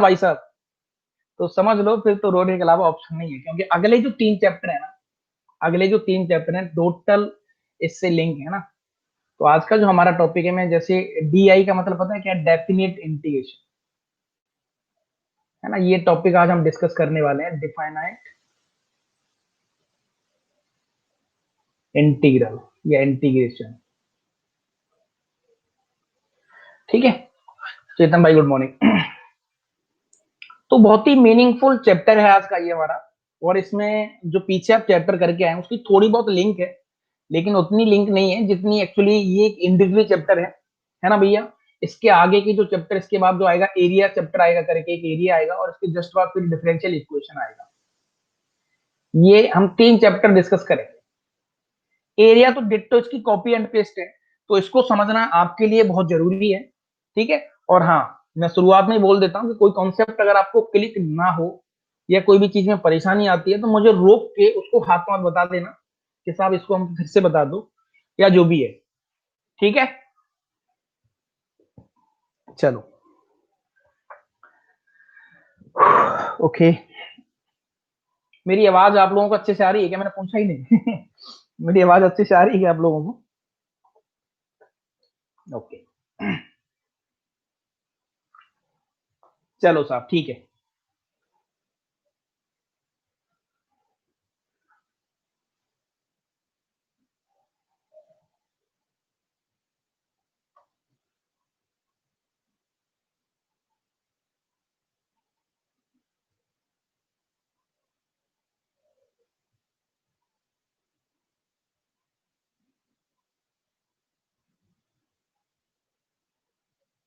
भाई साहब, तो समझ लो फिर तो रोने के अलावा ऑप्शन नहीं है, क्योंकि अगले जो 3 चैप्टर है ना, अगले जो 3 चैप्टर हैं टोटल इससे लिंक है ना। तो आज का जो हमारा टॉपिक है, मैं जैसे डीआई का मतलब पता है क्या, डेफिनेट इंटीग्रेशन, है ना। ये टॉपिक आज हम डिस्कस करने वाले हैं, डिफाइनाइट इंटीग्रल या इंटीग्रेशन। ठीक है, चेतन भाई गुड मॉर्निंग। तो बहुत ही मीनिंगफुल चैप्टर है आज का ये हमारा, और इसमें जो पीछे आप चैप्टर करके आए हैं उसकी थोड़ी बहुत लिंक है, लेकिन उतनी लिंक नहीं है जितनी एक्चुअली ये एक इंडिविजुअल चैप्टर है ना भैया। इसके आगे की जो चैप्टर, इसके बाद जो आएगा एरिया चैप्टर आएगा करके, एक एरिया आएगा, और इसके जस्ट बाद फिर डिफरेंशियल इक्वेशन आएगा। ये हम 3 चैप्टर डिस्कस करेंगे। एरिया तो डिट्टो इसकी कॉपी एंड पेस्ट है, तो इसको समझना आपके लिए बहुत जरूरी है। ठीक है, और हाँ, मैं शुरुआत में ही बोल देता हूँ कि कोई कॉन्सेप्ट अगर आपको क्लिक ना हो या कोई भी चीज में परेशानी आती है तो मुझे रोक के उसको हाथ मत बता देना कि साहब इसको हम फिर से बता दो, या जो भी है। ठीक है, चलो ओके। मेरी आवाज आप लोगों को अच्छे से आ रही है क्या, मैंने पूछा ही नहीं। मेरी आवाज अच्छे से आ रही है क्या आप लोगों को? ओके, चलो साहब ठीक है।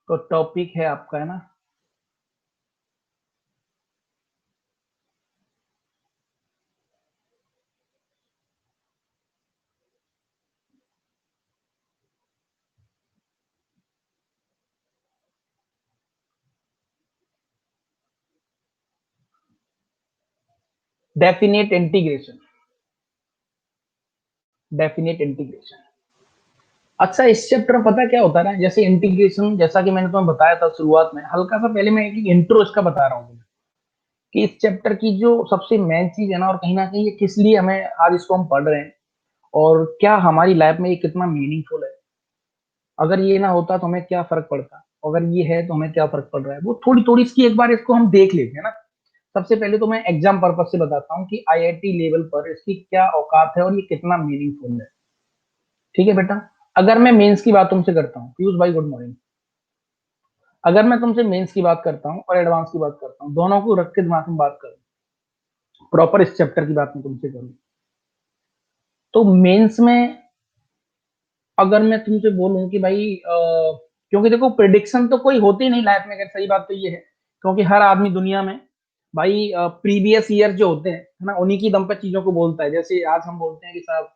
तो टॉपिक है आपका, है ना, डेफिनेट इंटीग्रेशन। Definite integration. अच्छा, इस चैप्टर में पता क्या होता है ना, जैसे इंटीग्रेशन, जैसा कि मैंने तुम्हें बताया था शुरुआत में, हल्का सा पहले मैं एक इंट्रो इसका बता रहा हूँ तुम्हें, कि इस चैप्टर की जो सबसे मेन चीज है ना, और कहीं ना कहीं ये किस लिए हमें आज इसको हम पढ़ रहे हैं, और क्या हमारी लाइफ में ये कितना मीनिंगफुल है। अगर ये ना होता तो हमें क्या फर्क पड़ता, अगर ये है तो हमें क्या फर्क पड़ रहा है, वो थोड़ी थोड़ी इसकी एक बार इसको हम देख लेते हैं ना। सबसे पहले तो मैं एग्जाम पर्पज से बताता हूँ कि आईआईटी लेवल पर इसकी क्या औकात है और ये कितना मीनिंगफुल है। ठीक है बेटा, अगर मैं मेंस की बात तुमसे करता हूँ, पीयूष भाई गुड मॉर्निंग, अगर मैं तुमसे मेंस की बात करता हूँ और एडवांस की बात करता हूँ, दोनों को रख के दिमाग में बात करूँ, प्रॉपर इस चैप्टर की बात मैं तुमसे करूँ, तो मेंस में अगर मैं तुमसे बोलूं कि भाई क्योंकि देखो प्रिडिक्शन तो कोई होती नहीं लाइफ में, अगर सही बात तो ये है, क्योंकि हर आदमी दुनिया में भाई प्रीवियस ईयर जो होते हैं, है ना, उन्हीं की दम पर चीजों को बोलता है। जैसे आज हम बोलते हैं कि साहब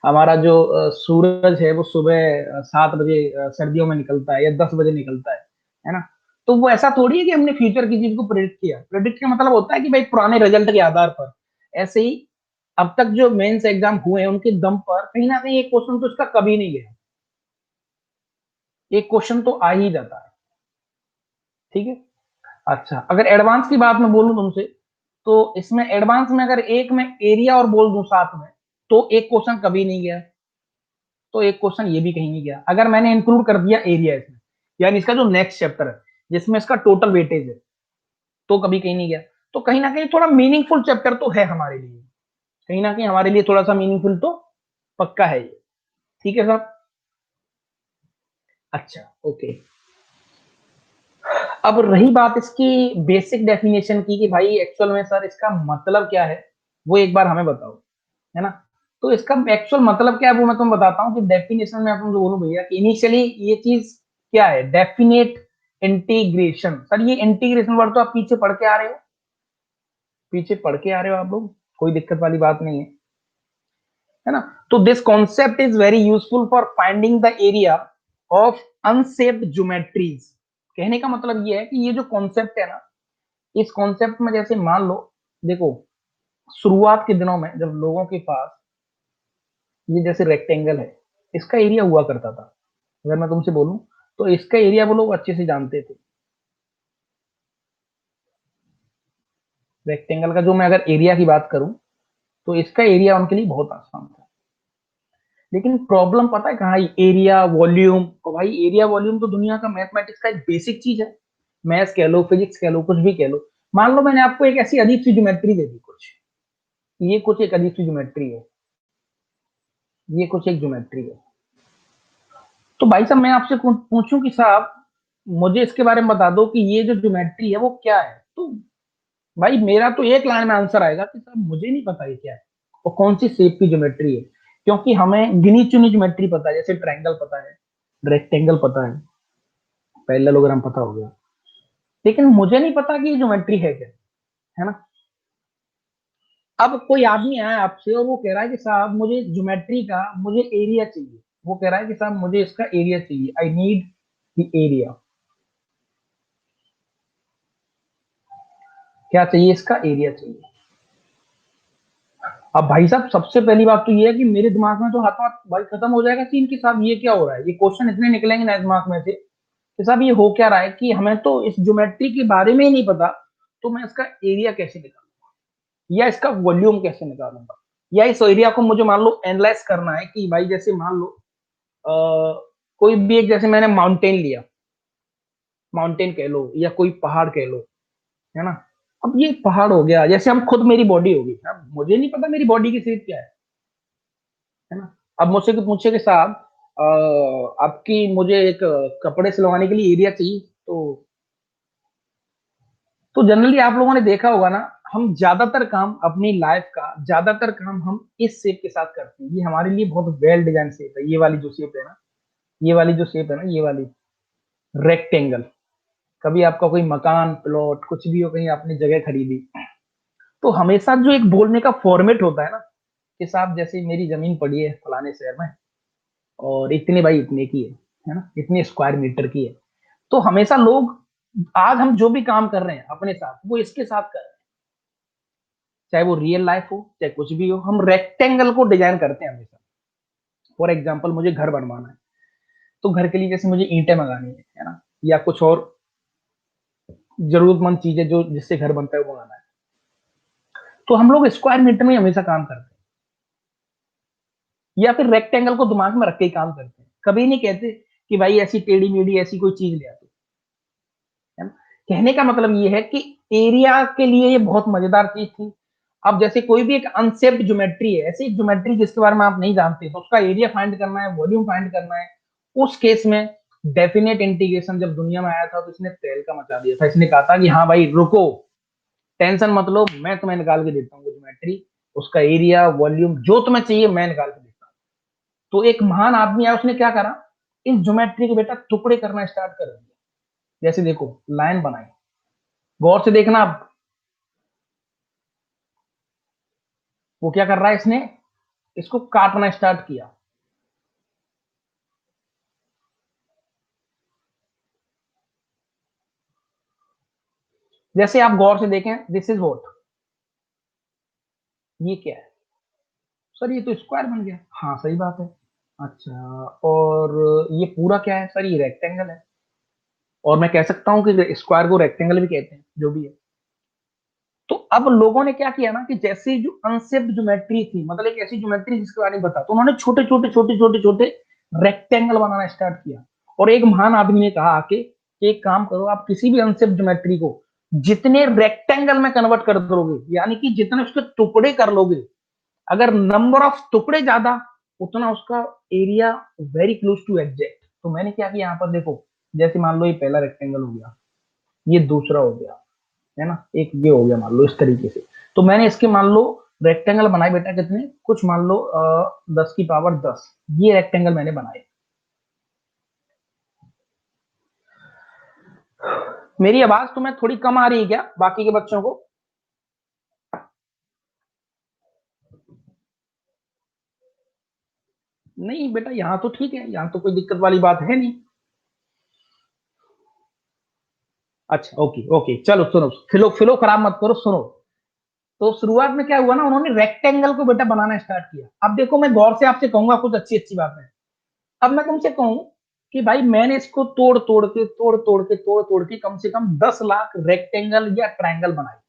हमारा जो सूरज है वो सुबह 7 बजे सर्दियों में निकलता है, या 10 बजे निकलता है ना। तो वो ऐसा थोड़ी है कि हमने फ्यूचर की चीज को प्रिडिक्ट किया। प्रिडिक्ट का मतलब होता है कि भाई पुराने रिजल्ट के आधार पर। ऐसे ही अब तक जो मेंस एग्जाम हुए हैं उनके दम पर कहीं ना कहीं एक क्वेश्चन तो इसका कभी नहीं गया, एक क्वेश्चन तो आ ही जाता है। ठीक है, अच्छा अगर एडवांस की बात मैं बोलूं तुमसे, तो इसमें एडवांस में अगर एक में एरिया और बोल दूं साथ में, तो एक क्वेश्चन कभी नहीं गया, तो एक क्वेश्चन ये भी कहीं नहीं गया। अगर मैंने इंक्लूड कर दिया एरिया इसमें, यानी इसका जो नेक्स्ट चैप्टर है जिसमें इसका टोटल वेटेज है, तो कभी कहीं नहीं गया। तो कहीं ना कहीं थोड़ा मीनिंगफुल चैप्टर तो है हमारे लिए, कहीं ना कहीं हमारे लिए थोड़ा सा मीनिंगफुल तो पक्का है ये। ठीक है साहब, अच्छा ओके। अब रही बात इसकी बेसिक डेफिनेशन की, कि भाई एक्चुअल में सर इसका मतलब क्या है, वो एक बार हमें बताओ, है ना। तो इसका एक्चुअल मतलब क्या है वो मैं तुम्हें बताता हूँ, कि डेफिनेशन में अपन बोलूं भैया कि इनिशियली ये चीज क्या है, डेफिनेट इंटीग्रेशन। सर ये इंटीग्रेशन वर्ड तो आप पीछे पढ़ के आ रहे हो, पीछे पढ़ के आ रहे हो आप लोग, कोई दिक्कत वाली बात नहीं है ना। तो this concept is very useful for finding the area of unshaped geometries. कहने का मतलब ये है कि ये जो कॉन्सेप्ट है ना, इस कॉन्सेप्ट में जैसे मान लो, देखो शुरुआत के दिनों में जब लोगों के पास ये जैसे रेक्टेंगल है, इसका एरिया हुआ करता था, अगर मैं तुमसे बोलूं तो इसका एरिया वो लोग अच्छे से जानते थे। रेक्टेंगल का जो मैं अगर एरिया की बात करूं तो इसका एरिया उनके लिए बहुत आसान था। लेकिन प्रॉब्लम पता है कहाँ आई? Area volume. और भाई एरिया वॉल्यूम तो दुनिया का मैथमेटिक्स का एक बेसिक चीज है। मैथ्स कह लो, फिजिक्स कह लो, कुछ भी कह लो। मान लो मैंने आपको एक ऐसी अजीब सी ज्योमेट्री दे दी कुछ, ये कुछ एक अजीब सी ज्योमेट्री है, ये कुछ एक ज्योमेट्री है। तो भाई साहब मैं आपसे पूछूं कि साहब मुझे इसके बारे में बता दो कि ये जो ज्योमेट्री है वो क्या है, तो भाई मेरा तो एक लाइन में आंसर आएगा कि साहब मुझे नहीं पता ये क्या है और कौन सी शेप की ज्योमेट्री है। क्योंकि हमें गिनी चुनी ज्योमेट्री पता है, जैसे ट्रायंगल पता है, रेक्टेंगल पता है, पैरेललोग्राम पता हो गया, लेकिन मुझे नहीं पता कि ये ज्योमेट्री है क्या, है ना। अब कोई आदमी आया आपसे और वो कह रहा है कि साहब मुझे ज्योमेट्री का मुझे एरिया चाहिए, वो कह रहा है कि साहब मुझे इसका एरिया चाहिए, आई नीड द एरिया। क्या चाहिए? इसका एरिया चाहिए। अब भाई साहब सबसे पहली बात तो ये है कि मेरे दिमाग में तो हाथों हाथ भाई खत्म हो जाएगा सीन कि साहब ये क्या हो रहा है, ये क्वेश्चन इतने निकलेंगे ना दिमाग में से कि साहब ये हो क्या रहा है कि हमें तो इस ज्योमेट्री के बारे में ही नहीं पता, तो मैं इसका एरिया कैसे निकालूंगा या इसका वॉल्यूम कैसे निकालूंगा, या इस एरिया को मुझे मान लो एनालाइज करना है कि भाई जैसे मान लो कोई भी एक, जैसे मैंने माउंटेन लिया, माउंटेन कह लो या कोई पहाड़ कह लो, है ना। अब ये पहाड़ हो गया, जैसे हम खुद मेरी बॉडी होगी, अब मुझे नहीं पता मेरी बॉडी की शेप क्या है ना। अब मुझसे पूछे कि साहब आपकी मुझे एक कपड़े सिलवाने के लिए एरिया चाहिए, तो जनरली आप लोगों ने देखा होगा ना, हम ज्यादातर काम अपनी लाइफ का ज्यादातर काम हम इस शेप के साथ करते हैं। ये हमारे लिए बहुत वेल डिजाइन शेप है, ये वाली जो शेप है ना, ये वाली जो शेप है ना, ये वाली रेक्टेंगल। कभी आपका कोई मकान प्लॉट कुछ भी हो, कहीं आपने जगह खरीदी, तो हमेशा जो एक बोलने का फॉर्मेट होता है ना कि साहब जैसे मेरी जमीन पड़ी है फलाने शहर में और इतने बाई इतने की है ना, इतने स्क्वायर मीटर की है, तो हमेशा लोग आज हम जो भी काम कर रहे हैं अपने साथ वो इसके साथ कर रहे हैं, चाहे वो रियल लाइफ हो चाहे कुछ भी हो, हम रेक्टेंगल को डिजाइन करते हैं हमेशा। फॉर एग्जाम्पल मुझे घर बनवाना है, तो घर के लिए जैसे मुझे ईंटें मंगानी है ना, या कुछ और जरूरतमंद चीजें जो जिससे घर बनता है वो मंगाना है, तो हम लोग स्क्वायर मीटर में हमेशा काम करते हैं या फिर रेक्टेंगल को दिमाग में रख के ही काम करते हैं। कभी नहीं कहते कि भाई ऐसी टेढ़ी मेढ़ी ऐसी कोई चीज ले आते, है ना। कहने का मतलब ये है कि एरिया के लिए ये बहुत मजेदार चीज थी। अब जैसे कोई भी एक अनसेप्ड ज्योमेट्री है, ऐसी ज्योमेट्री जिसके बारे में आप नहीं जानते, तो उसका एरिया फाइंड करना है, वॉल्यूम फाइंड करना है। उस केस में डेफिनेट इंटीग्रेशन जब दुनिया में आया था तो इसने तहलका मचा दिया था। इसने कहा था कि हाँ भाई रुको, टेंशन मत लो, मैं तुम्हें निकाल के देता हूँ ज्योमेट्री, उसका एरिया वॉल्यूम जो तुम्हें चाहिए मैं निकाल के देता हूँ। तो एक महान आदमी है, उसने क्या करा, इस ज्योमेट्री के बेटा टुकड़े करना स्टार्ट कर दिया। जैसे देखो लाइन बनाई, गौर से देखना आप, वो क्या कर रहा है, इसने इसको काटना स्टार्ट किया। जैसे आप गौर से देखें, दिस इज व्हाट, ये क्या है सर, ये तो स्क्वायर बन गया, हाँ सही बात है। अच्छा, और ये पूरा क्या है सर, ये रेक्टेंगल है, और मैं कह सकता हूँ कि स्क्वायर को रेक्टेंगल भी कहते हैं, जो भी है। तो अब लोगों ने क्या किया ना कि जैसे जो अनसेप्ड ज्योमेट्री थी, मतलब एक ऐसी ज्योमेट्री जिसके बारे में बता, तो उन्होंने छोटे छोटे छोटे छोटे छोटे रेक्टेंगल बनाना स्टार्ट किया। और एक महान आदमी ने कहा आके कि एक काम करो, आप किसी भी अनसेप्ड ज्योमेट्री को जितने रेक्टेंगल में कन्वर्ट कर दोगे, यानी कि जितने उसके टुकड़े कर लोगे, अगर नंबर ऑफ टुकड़े ज्यादा उतना उसका area very close to exact. तो मैंने क्या किया यहाँ पर देखो, जैसे मान लो ये पहला रेक्टेंगल हो गया, ये दूसरा हो गया, है ना, एक ये हो गया मान लो इस तरीके से। तो मैंने इसके मान लो रेक्टेंगल बनाए बेटा कितने, कुछ मान लो 10 की पावर 10, ये रेक्टेंगल मैंने बनाए। मेरी आवाज तुम्हें थोड़ी कम आ रही है क्या बाकी के बच्चों को? नहीं बेटा यहाँ तो ठीक है, यहाँ तो कोई दिक्कत वाली बात है नहीं। अच्छा ओके ओके, चलो सुनो, फिलो फिलो खराब मत करो, सुनो। तो शुरुआत में क्या हुआ ना, उन्होंने रेक्टेंगल को बेटा बनाना स्टार्ट किया। अब देखो मैं गौर से आपसे कहूंगा कुछ अच्छी अच्छी बातें। अब मैं तुमसे कहूं कि भाई मैंने इसको तोड़ तोड़ के कम से कम 10 लाख रेक्टेंगल या ट्रायंगल बनाए।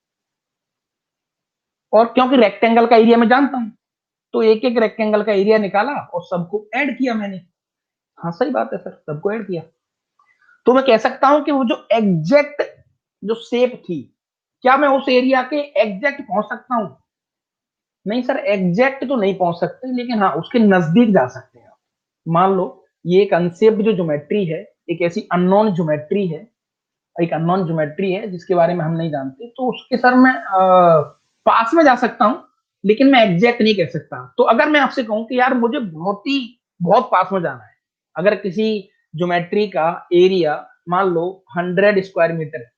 और क्योंकि रेक्टेंगल का एरिया मैं जानता हूं, तो एक एक रेक्टेंगल का एरिया निकाला और सबको ऐड किया मैंने। हाँ सही बात है सर, सबको ऐड किया। तो मैं कह सकता हूं कि वो जो एग्जैक्ट जो शेप थी, क्या मैं उस एरिया के एग्जैक्ट पहुंच सकता हूं? नहीं सर, एग्जैक्ट तो नहीं पहुंच सकते, लेकिन हाँ उसके नजदीक जा सकते हैं। मान लो ये एक अनशेप्ड जो ज्योमेट्री है, एक ऐसी अननोन ज्योमेट्री है, एक अननोन ज्योमेट्री है जिसके बारे में हम नहीं जानते, तो उसके सर मैं पास में जा सकता हूं, लेकिन मैं एग्जैक्ट नहीं कह सकता। तो अगर मैं आपसे कहूं कि यार मुझे बहुत पास में जाना है, अगर किसी ज्योमेट्री का एरिया मान लो 100 स्क्वायर मीटर है,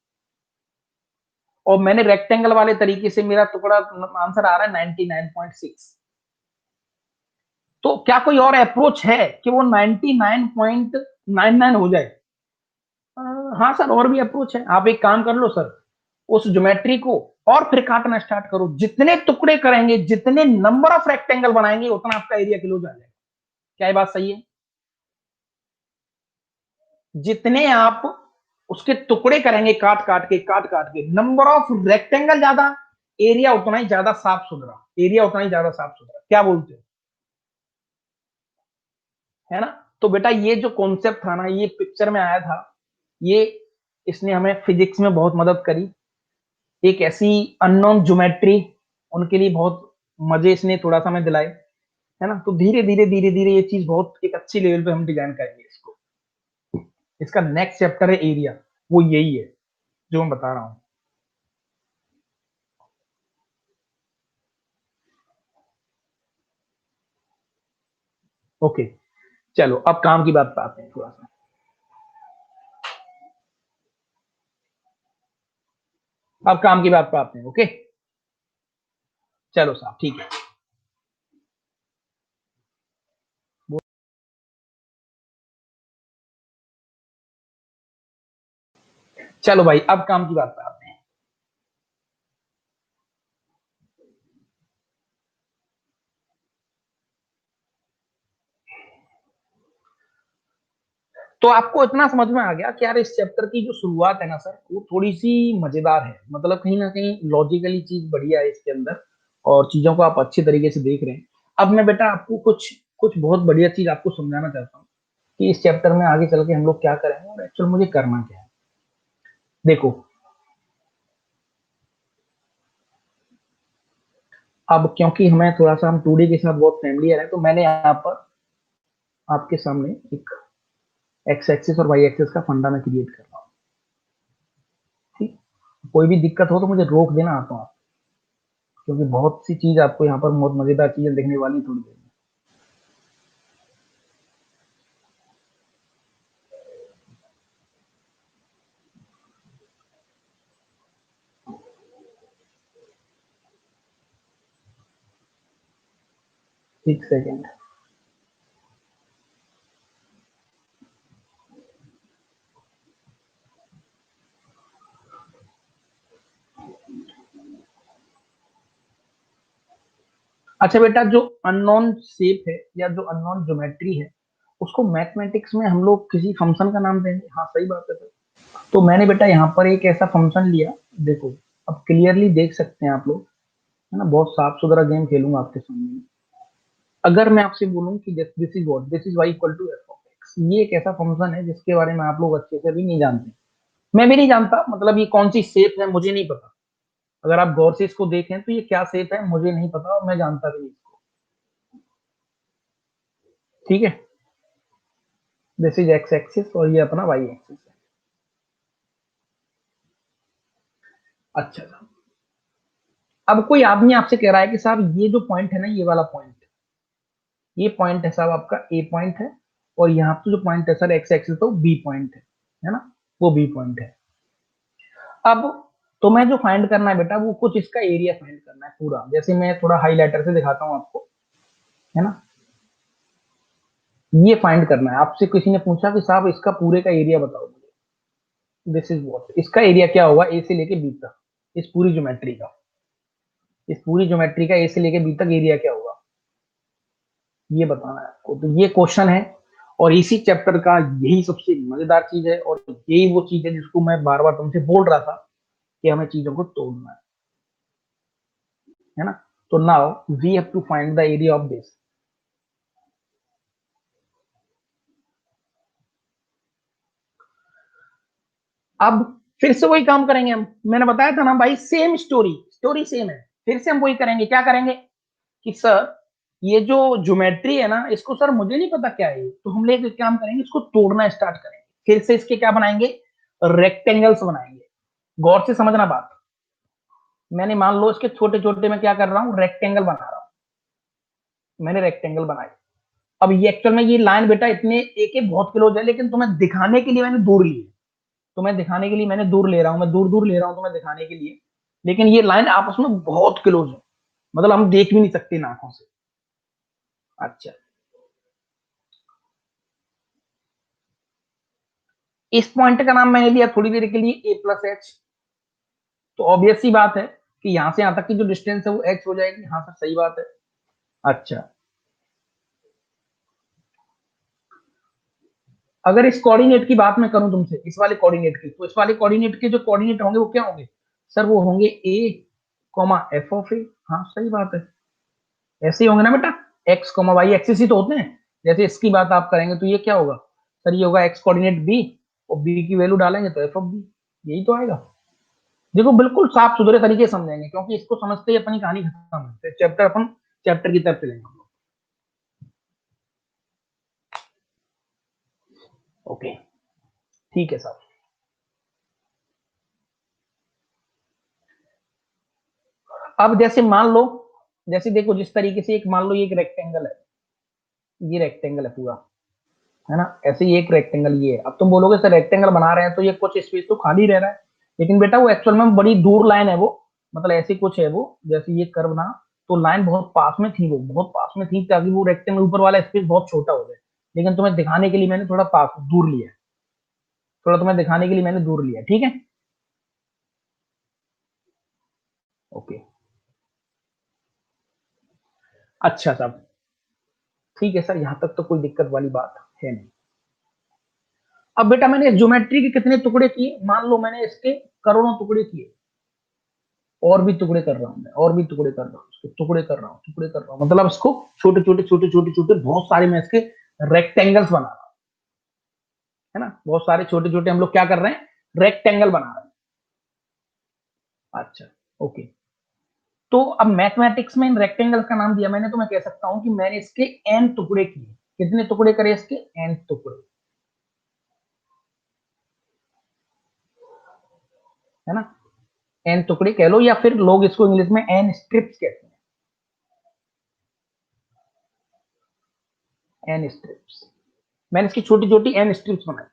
और मैंने रेक्टेंगल वाले तरीके से मेरा टुकड़ा आंसर आ रहा है 99.6, तो क्या कोई और अप्रोच है कि वो 99.99 हो जाए? हाँ सर, और भी अप्रोच है। आप एक काम कर लो सर, उस ज्योमेट्री को और फिर काटना स्टार्ट करो, जितने टुकड़े करेंगे, जितने नंबर ऑफ रेक्टेंगल बनाएंगे, उतना आपका एरिया क्लोज आ जाएगा। क्या ये बात सही है? जितने आप उसके टुकड़े करेंगे, काट काट के, नंबर ऑफ रेक्टेंगल ज्यादा, एरिया उतना ही ज्यादा साफ सुथरा, एरिया उतना ही ज्यादा साफ सुथरा। क्या बोलते हो? है ना? तो बेटा ये जो कॉन्सेप्ट था ना, ये पिक्चर में आया था, ये इसने हमें फिजिक्स में बहुत मदद करी। एक ऐसी अननोन ज्योमेट्री, उनके लिए बहुत मजे इसने थोड़ा सा हमें दिलाए, है ना? तो धीरे धीरे ये चीज बहुत एक अच्छी लेवल पे हम डिजाइन करेंगे इसको। इसका नेक्स्ट चैप्टर है एरिया, वो यही है जो मैं बता रहा हूं। ओके, चलो अब काम की बात पे आते हैं थोड़ा सा। अब काम की बात पे आते हैं। ओके, चलो साहब, ठीक है। चलो भाई, अब काम की बात पे आते हैं। तो आपको इतना समझ में आ गया कि यार इस चैप्टर की जो शुरुआत है ना सर, वो थोड़ी सी मजेदार है, मतलब कहीं ना कहीं लॉजिकली चीज बढ़िया है इसके अंदर, और चीजों को आप अच्छी तरीके से देख रहे हैं। अब मैं बेटा आपको कुछ कुछ बहुत बढ़िया चीज आपको समझाना चाहता हूँ कि इस चैप्टर में आगे चल के हम लोग क्या करेंगे और एक्चुअल मुझे करना क्या है। देखो, अब क्योंकि हमें थोड़ा सा हम 2D के साथ बहुत फैमिलियर है, तो मैंने यहाँ पर आपके सामने एक एक्स एक्सिस और वाई एक्सिस का फंडा में क्रिएट कर रहा हूँ। ठीक, कोई भी दिक्कत हो तो मुझे रोक देना, आता हूँ, क्योंकि बहुत सी चीज आपको यहाँ पर बहुत मजेदार चीजें देखने वाली थोड़ी देर में। एक सेकेंड। अच्छा बेटा, जो अननोन शेप है या जो अननोन ज्योमेट्री है, उसको मैथमेटिक्स में हम लोग किसी फंक्शन का नाम देंगे। हाँ सही बात है सर। तो मैंने बेटा यहाँ पर एक ऐसा फंक्शन लिया, देखो अब क्लियरली देख सकते हैं आप लोग, है ना? बहुत साफ सुथरा गेम खेलूंगा आपके सामने। अगर मैं आपसे बोलूं कि this is what, this is y equal to f of x, ये एक ऐसा फंक्शन है जिसके बारे में आप लोग अच्छे से भी नहीं जानते, मैं भी नहीं जानता, मतलब ये कौन सी शेप है मुझे नहीं पता। अगर आप गौर से इसको देखें तो ये क्या शेप है मुझे नहीं पता, और मैं जानता भी नहीं इसको। ठीक है, दिस इज एक्स एक्सिस और ये अपना वाई एक्सिस है। अच्छा साहब, अब कोई आदमी आपसे कह रहा है कि साहब ये जो पॉइंट है ना, ये वाला पॉइंट, ये पॉइंट है साहब आपका ए पॉइंट है, और यहाँ पे जो पॉइंट है सर एक्स एक्सिस तो बी पॉइंट है ना? वो बी पॉइंट है। अब तो मैं जो फाइंड करना है बेटा, वो कुछ इसका एरिया फाइंड करना है पूरा, जैसे मैं थोड़ा हाईलाइटर से दिखाता हूँ आपको, है ना? ये फाइंड करना है। आपसे किसी ने पूछा कि साहब इसका पूरे का एरिया बताओ मुझे, दिस इज व्हाट, इसका एरिया क्या होगा ए से लेके बी तक, इस पूरी ज्योमेट्री का, इस पूरी ज्योमेट्री का ए से लेके बी तक एरिया क्या होगा, ये बताना है आपको। तो ये क्वेश्चन है, और इसी चैप्टर का यही सबसे मजेदार चीज है, और यही वो चीज है जिसको मैं बार बार तुमसे बोल रहा था कि हमें चीजों को तोड़ना है ना। तो now we have to find the area of this. अब फिर से वही काम करेंगे हम, मैंने बताया था ना भाई, सेम स्टोरी, स्टोरी सेम है। फिर से हम वही करेंगे, क्या करेंगे कि सर ये जो ज्योमेट्री है ना, इसको सर मुझे नहीं पता क्या है, तो हम लोग काम करेंगे, इसको तोड़ना स्टार्ट करेंगे। फिर से इसके क्या बनाएंगे, रेक्टेंगल्स बनाएंगे। गौर से समझना बात, मैंने मान लो इसके छोटे छोटे में क्या कर रहा हूँ, रेक्टेंगल बना रहा हूँ। मैंने रेक्टेंगल बनाए। अब ये एक्चुअल में ये लाइन बेटा इतने एक एक बहुत क्लोज है, लेकिन तुम्हें दिखाने के लिए मैंने दूर ली है। तुम्हें दिखाने के लिए मैंने दूर ले रहा हूं, मैं दूर दूर ले रहा हूं तुम्हें दिखाने के लिए, लेकिन ये लाइन आपस में बहुत क्लोज है, मतलब हम देख भी नहीं सकते इन आंखों से। अच्छा, इस पॉइंट का नाम मैंने लिया थोड़ी देर के लिए ए प्लस एच। तो ऑब्वियस सी बात है कि यहां से यहां तक की जो डिस्टेंस है वो एच हो जाएगी। हाँ सर सही बात है। अच्छा, अगर इस कोऑर्डिनेट की बात मैं करूं तुमसे, इस वाले कोऑर्डिनेट की, तो इस वाले कोऑर्डिनेट के जो कोऑर्डिनेट होंगे वो क्या होंगे सर, वो होंगे ए कॉमा एफ ऑफ ए। हाँ सही बात है, ऐसे ही होंगे ना बेटा, एक्स कॉमा वाई एक्सिस ही तो होते हैं। जैसे इसकी बात आप करेंगे तो ये क्या होगा सर, ये होगा एक्स कोऑर्डिनेट बी, और बी की वैल्यू डालेंगे तो एफ ऑफ बी, यही तो आएगा। देखो बिल्कुल साफ सुथरे तरीके से समझेंगे, क्योंकि इसको समझते ही अपनी कहानी खत्म है, फिर चैप्टर अपन चैप्टर की तरफ चलेंगे हम लोग। ओके, ठीक है साहब। अब जैसे मान लो, जैसे देखो जिस तरीके से एक मान लो ये एक रेक्टेंगल है, ये रेक्टेंगल है पूरा, है ना, ऐसे ही एक रेक्टेंगल ये है। अब तुम बोलोगे सर रेक्टेंगल बना रहे हैं तो ये कुछ स्पेस तो खाली रह रहा है, लेकिन बेटा वो एक्चुअल में बड़ी दूर लाइन है वो, मतलब ऐसे कुछ है वो, जैसे ये कर्व ना, तो लाइन बहुत पास में थी, वो बहुत पास में थी, ताकि वो रेक्टेंगल ऊपर वाला स्पेस बहुत छोटा हो जाए। लेकिन तुम्हें दिखाने के लिए मैंने थोड़ा पास दूर लिया है, थोड़ा तुम्हें दिखाने के लिए मैंने दूर लिया, ठीक है। ओके, अच्छा साहब, ठीक है सर, यहां तक तो कोई दिक्कत वाली बात है नहीं। अब बेटा मैंने ज्योमेट्री के कितने टुकड़े किए, मान लो मैंने इसके करोड़ों टुकड़े किए, और भी टुकड़े कर रहा हूं मैं, और भी टुकड़े कर रहा हूँ, इसके टुकड़े कर रहा हूँ, टुकड़े कर रहा हूँ, मतलब इसको छोटे छोटे छोटे छोटे छोटे बहुत सारे मैं इसके रेक्टेंगल्स बना रहा हूँ, है ना, बहुत सारे छोटे छोटे हम लोग क्या कर रहे हैं, रेक्टेंगल बना रहे हैं। अच्छा, ओके। तो अब मैथमेटिक्स में इन रेक्टेंगल्स का नाम दिया मैंने, तो मैं कह सकता हूं कि मैंने इसके एन टुकड़े किए। कितने टुकड़े करे इसके, एन टुकड़े, है ना, एन टुकड़े कह लो, या फिर लोग इसको इंग्लिश में एन स्ट्रिप्स कहते हैं, एन स्ट्रिप्स। मैंने इसकी छोटी छोटी एन स्ट्रिप्स बनाई।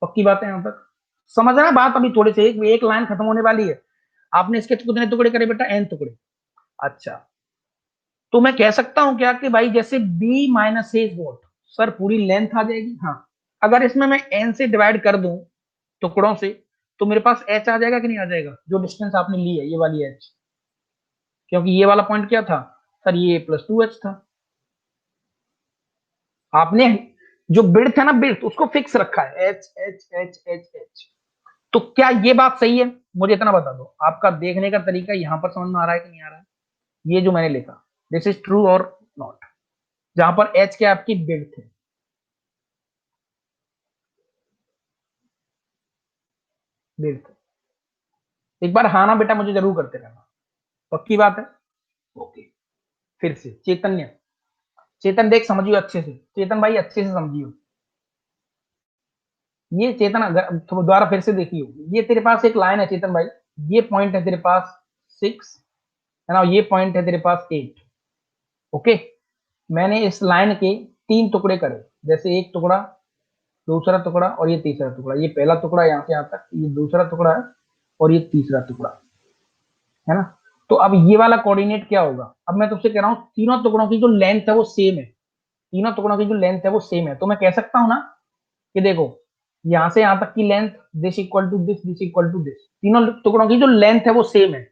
पक्की बात है यहां तक, समझना बात, अभी थोड़े से एक लाइन खत्म होने वाली है। आपने इसके कितने टुकड़े करे बेटा, एन टुकड़े। अच्छा, तो मैं कह सकता हूं क्या कि भाई जैसे बी माइनस ए वोट, सर पूरी लेंथ आ जाएगी। हाँ, अगर इसमें मैं एन से डिवाइड कर दूं टुकड़ों से, तो मेरे पास एच आ जाएगा कि नहीं आ जाएगा, जो डिस्टेंस आपने ली है ये वाली एच, क्योंकि ये वाला पॉइंट क्या था सर, ये प्लस टू एच था। आपने जो बिड्थ है ना, बिड्थ उसको फिक्स रखा है, H H H H H. तो क्या ये बात सही है, मुझे इतना बता दो, आपका देखने का तरीका यहां पर समझ में आ रहा है कि नहीं आ रहा है, ये जो मैंने लिखा, दिस इज ट्रू और नॉट, जहां पर एच क्या आपकी बिड्थ है, बिड्थ। एक बार हाँ ना बेटा मुझे जरूर करते रहना, पक्की बात है। ओके, फिर से चैतन्य, चेतन देख समझियो अच्छे से, चेतन भाई अच्छे से समझियो, ये चेतन दोबारा फिर से देखियो, ये तेरे पास एक लाइन है चेतन भाई, ये पॉइंट है तेरे पास 6, है ना, ये पॉइंट है तेरे पास 8। ओके, मैंने इस लाइन के 3 टुकड़े करे, जैसे एक टुकड़ा, दूसरा टुकड़ा और ये तीसरा टुकड़ा, ये पहला टुकड़ा यहाँ से यहाँ तक, ये दूसरा टुकड़ा है, और ये तीसरा टुकड़ा, है ना। तो अब ये वाला कोऑर्डिनेट क्या होगा, अब मैं तुझसे कह रहा हूँ तीनों टुकड़ों की जो लेंथ है वो सेम है, तीनों टुकड़ों की जो लेंथ है वो सेम है, तो मैं कह सकता हूं ना कि देखो यहां से यहां तक की length, this equal to this, this equal to this, तीनों टुकड़ों की जो लेंथ है वो सेम है।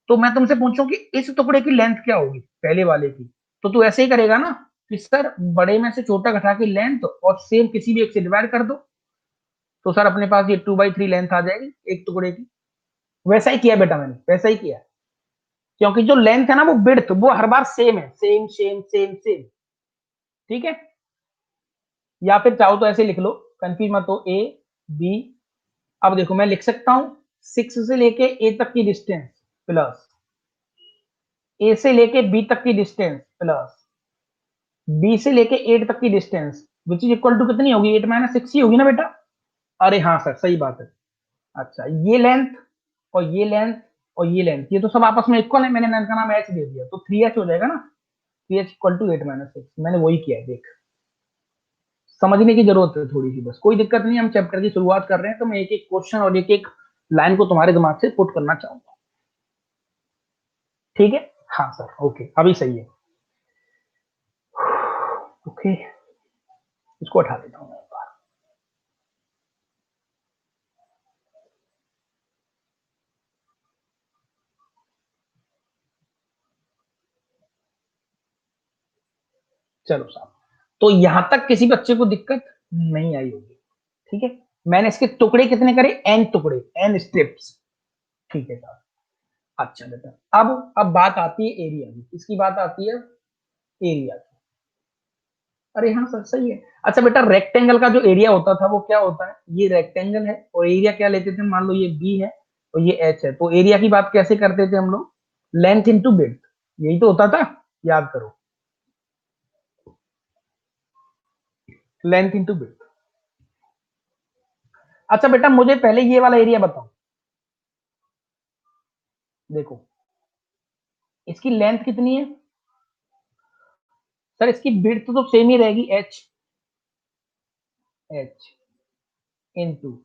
तो मैं तुमसे पूछूं कि इस टुकड़े की लेंथ क्या होगी पहले वाले की, तो तू ऐसे ही करेगा ना कि सर बड़े में से छोटा घटा के लेंथ और सेम किसी भी एक से डिवाइड कर दो, तो सर अपने पास ये 2/3 लेंथ आ जाएगी एक टुकड़े की। वैसा ही किया बेटा मैंने, वैसा ही किया, क्योंकि जो लेंथ है ना वो विड्थ वो हर बार सेम है, सेम सेम सेम सेम, ठीक है। या फिर चाहो तो ऐसे लिख लो, कंफ्यूज मत हो, ए बी। अब देखो मैं लिख सकता हूं 6 से लेके ए तक की डिस्टेंस प्लस ए से लेके बी तक की डिस्टेंस प्लस बी से लेके 8 तक की distance, which is equal to कितनी होगी, 8 माइनस 6 ही होगी ना बेटा। अरे हाँ सर सही बात है। अच्छा ये लेंथ और ये लेंथ और ये लेंथ ये तो सब आपस में इक्वल है, मैंने लेंथ का नाम एच दे दिया तो 3h हो जाएगा ना, 3h इक्वल टू 8 माइनस 6, मैंने वही किया है। देख समझने की जरूरत है थोड़ी सी, बस कोई दिक्कत नहीं, हम चैप्टर की शुरुआत कर रहे हैं तो मैं एक एक क्वेश्चन और एक एक लाइन को तुम्हारे दिमाग से पुट करना चाहूंगा, ठीक है। हाँ सर ओके अभी सही है। ओके इसको हटा देता हूँ मैं एक बार। चलो साहब, तो यहां तक किसी बच्चे को दिक्कत नहीं आई होगी, ठीक है। मैंने इसके टुकड़े कितने करे, एन टुकड़े, एन स्ट्रिप्स, ठीक है साहब। अच्छा बेटा अब बात आती है एरिया की, इसकी बात आती है एरिया की। अरे हाँ सर सही है। अच्छा बेटा रेक्टेंगल का जो एरिया होता था वो क्या होता है, ये रेक्टेंगल है और एरिया क्या लेते थे, मान लो ये बी है और ये एच है, तो एरिया की बात कैसे करते थे हम लोग, लेंथ इंटू विड्थ, यही तो होता था, याद करो, लेंथ इंटू विड्थ। अच्छा बेटा मुझे पहले ये वाला एरिया बताओ, देखो इसकी लेंथ कितनी है, सर इसकी विड्थ तो सेम ही रहेगी, एच एच इनटू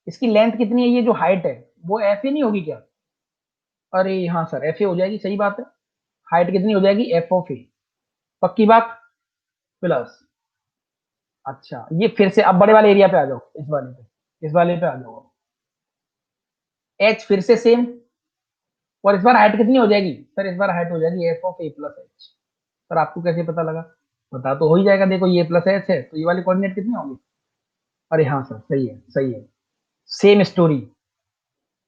इसकी लेंथ कितनी है, ये जो हाइट है वो एफ ही नहीं होगी क्या, अरे हाँ सर एफ ए हो जाएगी, सही बात है। हाइट कितनी हो जाएगी, एफ ऑफ ए, पक्की बात, प्लस। अच्छा ये फिर से अब बड़े वाले एरिया पे आ जाओ, इस वाले पे आ जाओ, एच फिर से सेम, और इस बार हाइट कितनी हो जाएगी, सर इस बार हाइट हो जाएगी F of A plus H. Sir आपको कैसे पता लगा, पता तो हो ही जाएगा, देखो ये प्लस एच है तो ये वाले कोऑर्डिनेट कितने होंगे, अरे हाँ सर सही है सही है। Same story,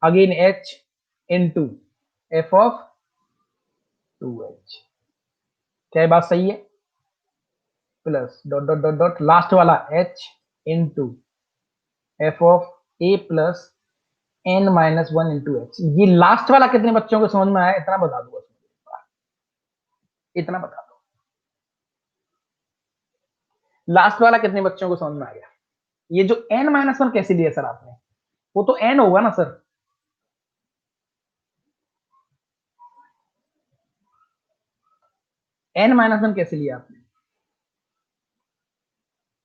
again H into F of 2h, क्या ये बात सही है, plus dot dot dot dot last वाला H into F of A plus N minus 1 into H. ये लास्ट वाला कितने बच्चों को समझ में आया, इतना बता दो बस, इतना बता दो, लास्ट वाला कितने बच्चों को समझ में आ गया। ये जो n-1 कैसे लिया सर आपने, वो तो n होगा ना सर, n-1 कैसे लिया आपने,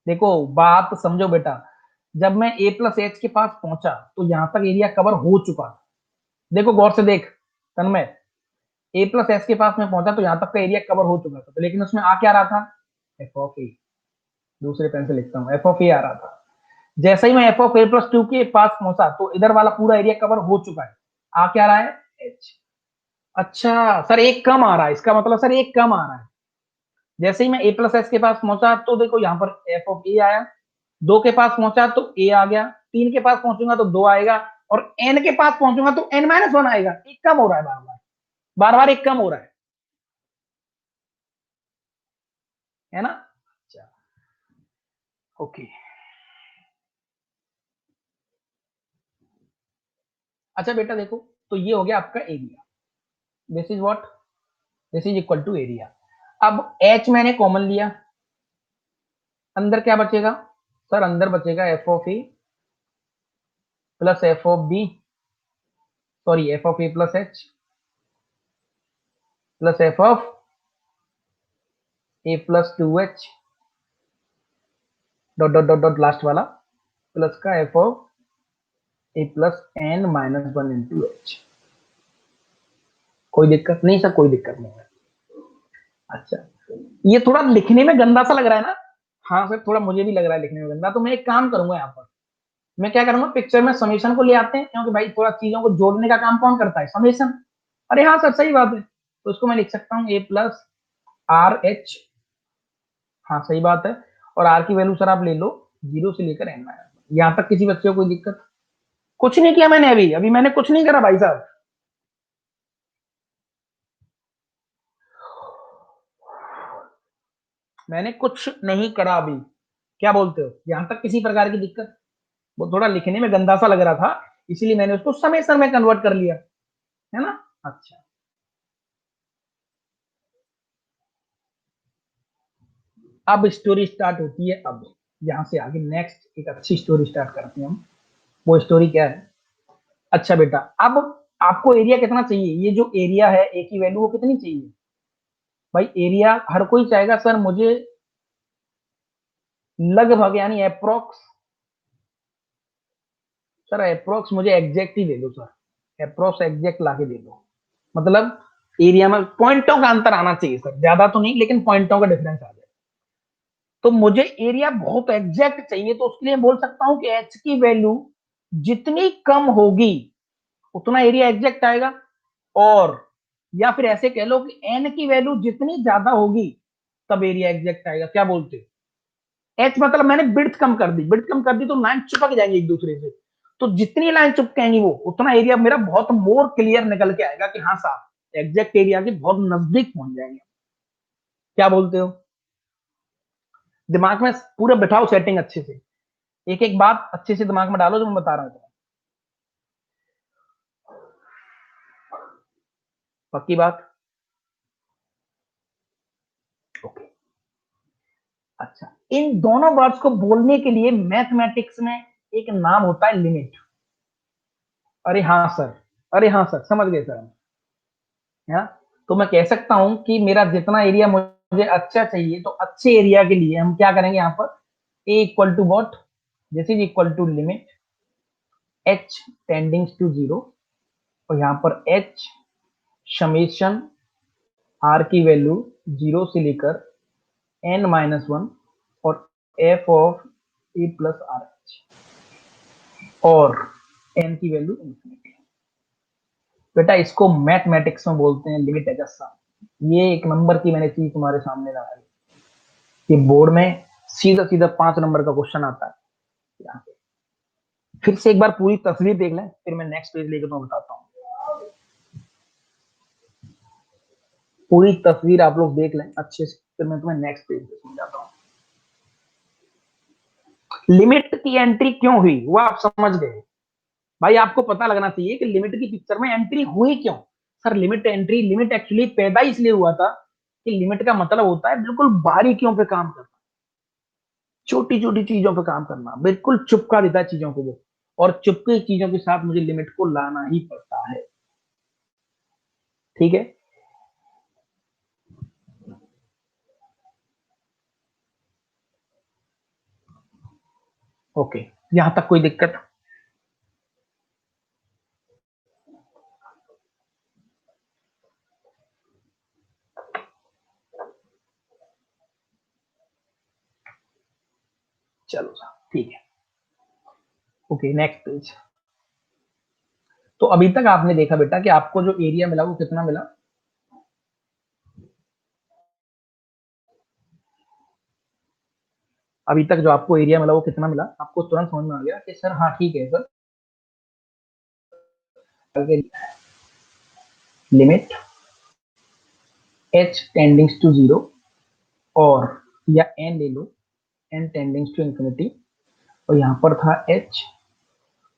देखो बात समझो बेटा, जब मैं a प्लस एच के पास पहुंचा तो यहां तक एरिया कवर हो चुका, देखो गौर से देख तन्मय, a प्लस एच के पास में पहुंचा तो यहां तक का एरिया कवर हो चुका था, तो लेकिन उसमें आ क्या रहा था, एफ ऑफ ए, दूसरे पेन से लिखता हूँ, एफ ऑफ ए आ रहा था। जैसे ही मैं एफ ऑफ ए प्लस 2 के पास पहुंचा तो इधर वाला पूरा एरिया कवर हो चुका है, आ क्या रहा है, एच। अच्छा सर एक कम आ रहा है, इसका मतलब सर एक कम आ रहा है। जैसे ही मैं ए प्लस एस के पास पहुंचा तो देखो यहाँ पर एफ ऑफ ए आया, 2 के पास पहुंचा तो ए आ गया, 3 के पास पहुंचूंगा तो 2 आएगा, और एन के पास पहुंचूंगा तो n-1 आएगा, एक कम हो रहा है, बार बार बार बार एक कम हो रहा है ना। अच्छा ओके। अच्छा बेटा देखो, तो ये हो गया आपका area, this is what, this is equal to area. अब एच मैंने कॉमन लिया, अंदर क्या बचेगा, सर अंदर बचेगा f of A plus f of b, sorry f of A plus h plus f of A plus 2h dot dot dot dot last वाला plus का f of A plus n-1 into h. कोई दिक्कत नहीं sir, कोई दिक्कत नहीं है। अच्छा ये थोड़ा लिखने में गंदा सा लग रहा है ना, हाँ सर थोड़ा मुझे भी लग रहा है लिखने में गंदा, तो मैं एक काम करूंगा यहाँ पर, मैं क्या करूंगा, पिक्चर में समीशन को ले आते हैं, क्योंकि भाई थोड़ा चीजों को जोड़ने का काम कौन करता है, समीशन। अरे हाँ सर सही बात है, तो इसको मैं लिख सकता हूँ ए प्लस आर एच, हाँ सही बात है, और आर की वैल्यू सर आप ले लो 0 से लेकर n-1, यहाँ तक किसी बच्चे को कोई दिक्कत, कुछ नहीं किया मैंने, अभी अभी मैंने कुछ नहीं करा भाई साहब, मैंने कुछ नहीं करा अभी, क्या बोलते हो, यहां तक किसी प्रकार की दिक्कत? वो थोड़ा लिखने में गंदा सा लग रहा था, इसीलिए मैंने उसको समय सर में कन्वर्ट कर लिया, है ना। अच्छा, अब स्टोरी स्टार्ट होती है। अब यहां से आगे नेक्स्ट एक अच्छी स्टोरी स्टार्ट करते हैं हम। वो स्टोरी क्या है? अच्छा बेटा, अब आपको एरिया कितना चाहिए? ये जो एरिया है ए की वैल्यू वो कितनी चाहिए? भाई एरिया हर कोई चाहेगा सर मुझे लगभग यानी अप्रोक्स, सर अप्रोक्स मुझे एग्जैक्ट ही दे दो सर, अप्रोक्स एग्जैक्ट लाके दे दो। मतलब एरिया में पॉइंटों का अंतर आना चाहिए सर, ज्यादा तो नहीं लेकिन पॉइंटों का डिफरेंस आ जाए। तो मुझे एरिया बहुत एग्जैक्ट चाहिए, तो उसके लिए बोल सकता हूं कि एच की वैल्यू जितनी कम होगी उतना एरिया एग्जैक्ट आएगा। और या फिर ऐसे कह लो कि एन की वैल्यू जितनी ज्यादा होगी तब एरिया एग्जैक्ट आएगा। क्या बोलते हो? एच मतलब मैंने बिड्थ कम कर दी, बिड्थ कम कर दी तो लाइन चिपक जाएंगी एक दूसरे से। तो जितनी लाइन चिपकेंगी वो उतना एरिया मेरा बहुत मोर क्लियर निकल के आएगा कि हाँ साहब एग्जैक्ट एरिया के बहुत नजदीक पहुंच जाएंगे। क्या बोलते हो? दिमाग में पूरा बिठाओ सेटिंग अच्छे से, एक एक बात अच्छे से दिमाग में डालो जो मैं बता रहा हूँ। पक्की बात? ओके। अच्छा, इन दोनों वर्ड्स को बोलने के लिए मैथमेटिक्स में एक नाम होता है लिमिट। अरे हाँ सर, अरे हाँ सर, समझ गए सर हम। हाँ, तो मैं कह सकता हूं कि मेरा जितना एरिया मुझे अच्छा चाहिए, तो अच्छे एरिया के लिए हम क्या करेंगे यहाँ पर? A equal to what? This is equal to limit H tending to zero, और यहाँ पर एच समेशन आर की वैल्यू जीरो से लेकर एन माइनस वन, और F of A plus R H, और एन की वैल्यू इंफिनिटी। बेटा इसको मैथमेटिक्स में बोलते हैं लिमिट एज अ सम। ये एक नंबर की मैंने चीज तुम्हारे सामने लगाई, ये बोर्ड में सीधा सीधा 5 नंबर का क्वेश्चन आता है यहाँ पे। फिर से एक बार पूरी तस्वीर देख लें, फिर मैं नेक्स्ट पेज लेकर तुम्हें बताता हूँ। पूरी तस्वीर आप लोग देख लें अच्छे से, फिर मैं तुम्हें नेक्स्ट पेज पे समझाता हूँ। लिमिट की एंट्री क्यों हुई वो आप समझ गए। भाई आपको पता लगना चाहिए कि लिमिट की पिक्चर में एंट्री हुई क्यों। Sir limit entry, limit actually पैदा इसलिए हुआ था कि लिमिट का मतलब होता है बिल्कुल बारीकियों पे काम करना, छोटी छोटी चीजों पे काम करना, बिल्कुल चुपका देता है चीजों को वो। और चुपके चीजों के साथ मुझे लिमिट को लाना ही पड़ता है। ठीक है। ओके, यहां तक कोई दिक्कत? चलो सर ठीक है। Okay next page. तो अभी तक आपने देखा बेटा कि आपको जो एरिया मिला वो कितना मिला? अभी तक जो आपको एरिया मिला वो कितना मिला? आपको तुरंत समझ में आ गया कि सर हाँ ठीक है sir, limit H tendings to zero, और या एन ले लो, एन टेंडिंग्स टू इंफिनिटी, और यहाँ पर था एच,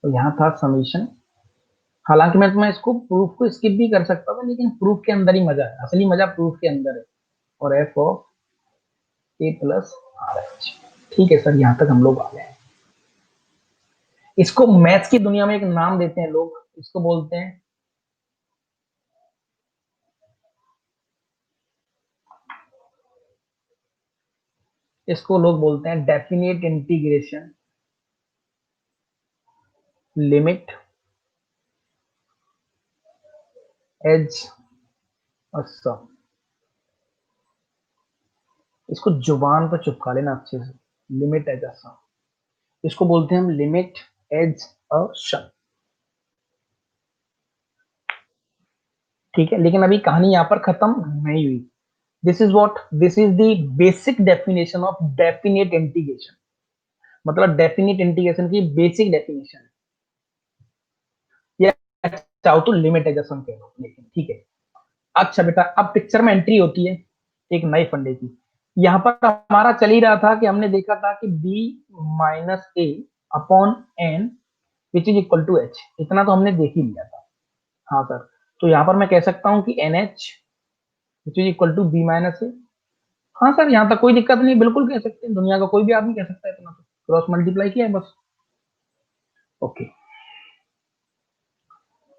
और यहाँ था समीशन। हालांकि मैं इसको प्रूफ को स्किप भी कर सकता था, लेकिन प्रूफ के अंदर ही मजा है, असली मजा प्रूफ के अंदर है। और F of A plus R H. ठीक है सर, यहाँ तक हम लोग आ गए। इसको मैथ्स की दुनिया में एक नाम देते हैं लोग, इसको बोलते हैं, इसको लोग बोलते हैं definite integration limit as a sum. इसको जुबान पर चिपका लेना अच्छे से, लिमिट एज अ सम। इसको बोलते हैं हम लिमिट एज अ सम। ठीक है, लेकिन अभी कहानी यहाँ पर खत्म नहीं हुई। This is the basic definition of definite integration. मतलब डेफिनेट इंटीग्रेशन की बेसिक डेफिनेशन, या चाहो तो लिमिट एज अ सम कह लो, लेकिन ठीक है। अच्छा बेटा, अब पिक्चर में एंट्री होती है एक नए फंडे की। यहाँ पर हमारा चल ही रहा था कि हमने देखा था कि b minus a upon n which is equal to h, इतना तो हमने देख ही लिया था। हाँ सर, तो यहाँ पर मैं कह सकता हूँ कि N H which is equal to B minus A. हाँ सर, यहाँ तक कोई दिक्कत नहीं, बिल्कुल कह सकते हैं, दुनिया का कोई भी आदमी कह सकता है इतना, तो क्रॉस मल्टीप्लाई किया है बस। ओके,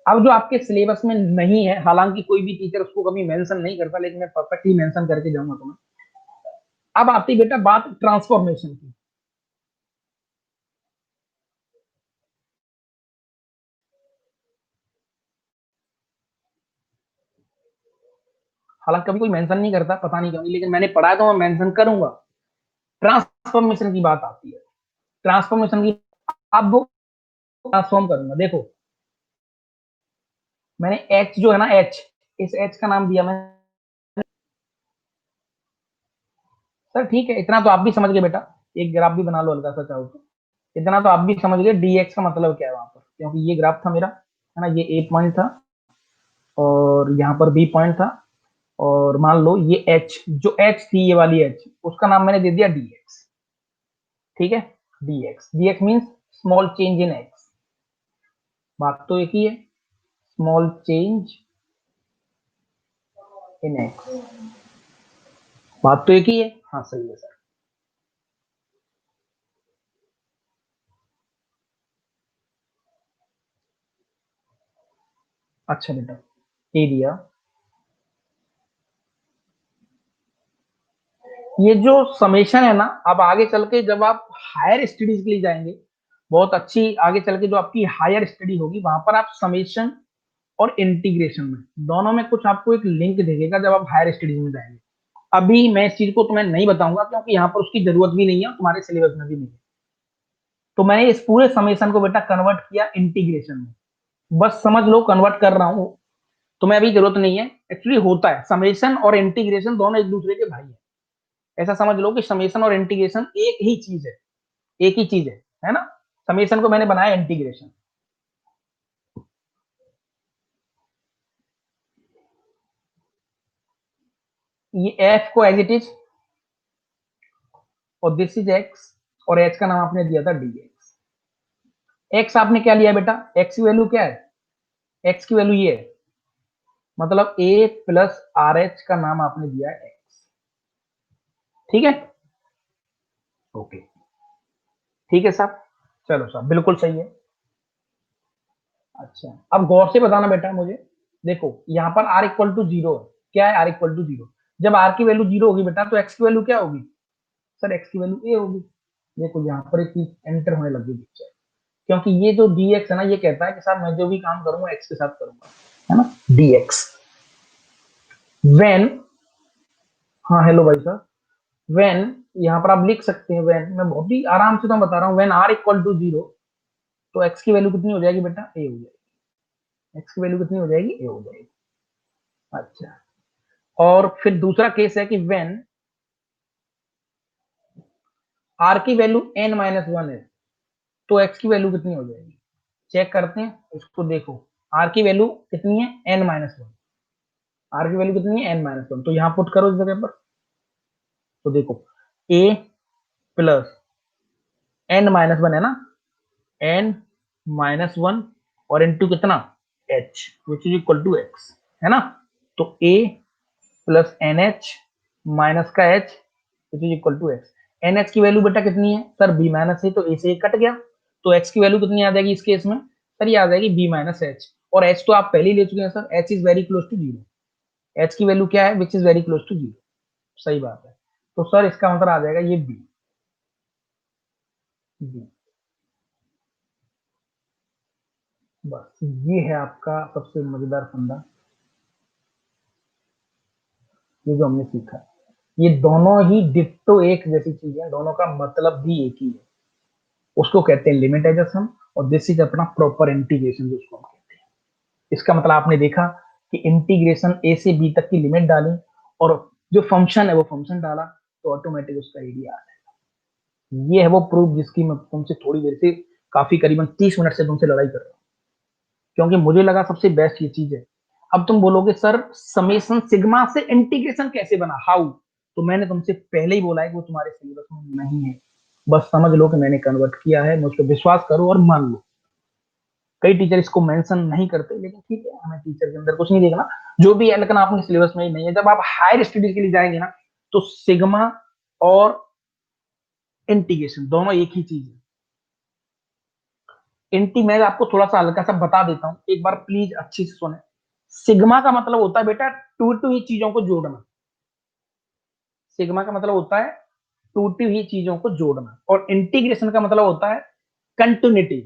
अब जो आपके सिलेबस में नहीं है, हालांकि कोई भी टीचर उसको कभी मेंशन नहीं करता, लेकिन मैं परफेक्टली मेंशन करके जाऊंगा तुम्हें। अब आती बेटा बात ट्रांसफॉर्मेशन की। हालांकि कभी कोई मेंशन नहीं करता, पता नहीं क्यों, लेकिन मैंने पढ़ा है तो मैं मेंशन करूंगा। ट्रांसफॉर्मेशन की बात आती है, ट्रांसफॉर्मेशन की। अब वो ट्रांसफॉर्म करूंगा, देखो मैंने एच जो है ना, एच, इस एच का नाम दिया मैं। सर ठीक है, इतना तो आप भी समझ गए बेटा, एक ग्राफ भी बना लो हल्का सा चाहो तो। इतना तो आप भी समझ गए dx का मतलब क्या है वहां पर, क्योंकि ये ग्राफ था मेरा, है ना, ये ए पॉइंट था और यहाँ पर बी पॉइंट था, और मान लो ये एच, जो एच थी, ये वाली एच, उसका नाम मैंने दे दिया dx। ठीक है, dx, dx means small change in x. बात तो एक ही है, स्मॉल चेंज इन एक्स, बात तो एक ही है। हाँ सही है सर। अच्छा बेटा, ए दिया। ये जो समेशन है ना, अब आगे चल के जब आप हायर स्टडीज के लिए जाएंगे, बहुत अच्छी आगे चल के जो आपकी हायर स्टडी होगी, वहां पर आप समेशन और इंटीग्रेशन में दोनों में कुछ आपको एक लिंक दिखेगा जब आप हायर स्टडीज में जाएंगे। अभी मैं इस चीज को तुम्हें नहीं बताऊंगा, क्योंकि यहाँ पर उसकी जरूरत भी नहीं है, तुम्हारे सिलेबस में भी नहीं है। तो मैंने इस पूरे समेशन को बेटा कन्वर्ट किया इंटीग्रेशन में, बस समझ लो कन्वर्ट कर रहा हूँ, तुम्हें अभी जरूरत नहीं है। एक्चुअली होता है, समेशन और इंटीग्रेशन दोनों एक दूसरे के भाई है। ऐसा समझ लो कि समेशन और इंटीग्रेशन एक ही चीज है, एक ही चीज है ना। समेशन को मैंने बनाया इंटीग्रेशन। ये एफ को एज इट इज, और दिस इज एक्स, और एच का नाम आपने दिया था डी एक्स। एक्स आपने क्या लिया बेटा, एक्स की वैल्यू क्या है, एक्स की वैल्यू ये है, मतलब ए प्लस आर एच का नाम आपने दिया है एक्स। ठीक है, ओके, ठीक है साहब, चलो साहब बिल्कुल सही है। अच्छा, अब गौर से बताना बेटा मुझे, देखो यहाँ पर आर इक्वल टू जीरो है, क्या है आर इक्वल टू जीरो, जब आर की वैल्यू जीरो होगी बेटा, तो एक्स की वैल्यू क्या होगी, सर एक्स की वैल्यू ए होगी। देखो यहाँ पर एक चीज एंटर होने लगी पिक्चर, क्योंकि ये जो dx है ना, ये कहता है कि साहब मैं जो भी काम करूंगा एक्स के साथ करूंगा, है ना, dx व्हेन, हाँ हेलो भाई साहब, व्हेन, यहाँ पर आप लिख सकते हैं व्हेन, मैं बहुत ही आराम से तो बता रहा हूँ, when are equal to zero, तो एक्स की वैल्यू कितनी हो जाएगी बेटा, ए हो जाएगी, एक्स की वैल्यू कितनी हो जाएगी, ए हो जाएगी। अच्छा, और फिर दूसरा केस है कि व्हेन आर की वैल्यू एन माइनस वन है, तो एक्स की वैल्यू कितनी हो जाएगी, चेक करते हैं इसको, देखो आर की वैल्यू कितनी है, एन माइनस वन, आर की वैल्यू कितनी है, एन माइनस वन, तो यहाँ पुट करो इस जगह पर, तो देखो a plus N minus one है ना, एन माइनस वन, और इंटू कितना, h which is equal to x, है ना, तो a plus n h minus का h which is equal to x. N h की वैल्यू बेटा कितनी है सर, बी माइनस है, तो ए से कट गया, तो एक्स की वैल्यू कितनी आ जाएगी इस केस में, सर ये आ जाएगी बी माइनस एच, और एच तो आप पहले ही ले चुके हैं sir, h is very close to zero, h की वैल्यू क्या है, which is very close to zero, सही बात है। तो सर इसका मतलब आ जाएगा ये बी, बी, बस ये है आपका सबसे मजेदार फंडा, ये जो हमने सीखा, ये दोनों ही डिट्टो एक जैसी चीज है, दोनों का मतलब भी एक ही है, उसको कहते हैं लिमिट एडजस्टमेंट, और दिस इज अपना प्रॉपर इंटीग्रेशन जिसको हम कहते हैं। इसका मतलब आपने देखा कि इंटीग्रेशन ए से बी तक की लिमिट डाली, और जो फंक्शन है वो फंक्शन डाला, तो ऑटोमेटिक उसका एरिया आ जाए। ये है वो प्रूफ जिसकी मैं तुमसे थोड़ी देर से, काफी करीबन 30 मिनट से तुमसे लड़ाई कर रहा हूँ, क्योंकि मुझे लगा सबसे बेस्ट ये चीज है। अब तुम बोलोगे सर समेशन सिग्मा से इंटीग्रेशन कैसे बना, हाउ, तो मैंने तुमसे पहले ही बोला है कि वो तुम्हारे सिलेबस में नहीं है, बस समझ लो कि मैंने कन्वर्ट किया है, मुझ पर विश्वास करो और मान लो। कई टीचर इसको मेंशन नहीं करते, लेकिन ठीक है, हमें टीचर के अंदर कुछ नहीं देखना, जो भी है, लेकिन आपके सिलेबस में ही नहीं है। जब आप हायर स्टडीज के लिए जाएंगे ना, तो सिग्मा और इंटीग्रेशन दोनों एक ही चीज है। इंटी मैं आपको थोड़ा सा हल्का सा बता देता हूं, एक बार प्लीज अच्छी से सुने। सिग्मा का मतलब होता है बेटा टूटी हुई चीजों को जोड़ना। सिग्मा का मतलब होता है टूटी हुई चीजों को जोड़ना, और इंटीग्रेशन का मतलब होता है कंटिन्यूटी।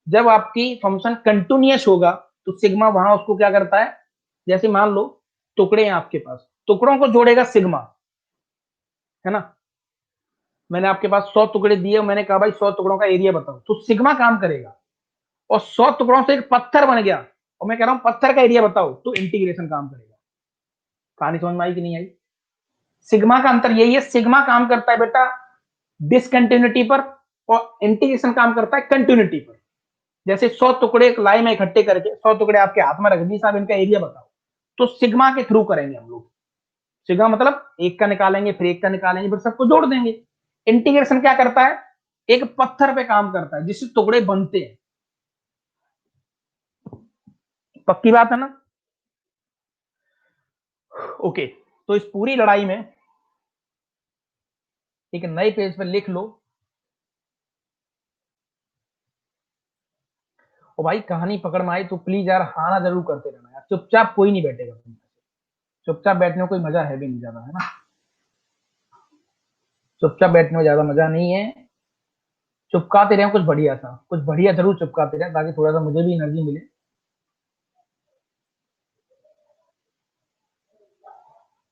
जब आपकी फंक्शन कंटिन्यूअस होगा तो सिग्मा वहां उसको क्या करता है, जैसे मान लो टुकड़े हैं आपके पास, टुकड़ों को जोड़ेगा सिग्मा, है ना। मैंने आपके पास 100 टुकड़े दिए और मैंने कहा भाई 100 टुकड़ों का एरिया बताओ, तो सिग्मा काम करेगा। और 100 टुकड़ों से एक पत्थर बन गया और मैं कह रहा हूं पत्थर का एरिया बताओ, तो इंटीग्रेशन काम करेगा। कहानी समझ में आई कि नहीं आई? सिग्मा का अंतर यही है, सिग्मा काम करता है बेटा डिसकंटिन्यूटी पर, और इंटीग्रेशन काम करता है कंटिन्यूटी पर। जैसे 100 टुकड़े एक लाई में इकट्ठे करके 100 टुकड़े आपके हाथ में रख दी, साहब इनका एरिया बताओ, तो सिग्मा के थ्रू करेंगे हम लोग। सिग्मा मतलब एक का निकालेंगे, फिर एक का निकालेंगे, फिर सबको जोड़ देंगे। इंटीग्रेशन क्या करता है, एक पत्थर पे काम करता है जिससे टुकड़े बनते हैं। पक्की बात है ना? ओके, तो इस पूरी लड़ाई में एक नए पेज पर लिख लो, और भाई कहानी पकड़ में आई तो प्लीज यार हाना जरूर करते रहना यार, चुपचाप कोई नहीं बैठेगा तुम, चुपचाप बैठने में कोई मजा है भी नहीं ज्यादा, है ना। चुपचाप बैठने में ज्यादा मजा नहीं है, चुपकाते रहे कुछ बढ़िया सा, कुछ बढ़िया जरूर चुपकाते रहे, ताकि थोड़ा सा मुझे भी एनर्जी मिले।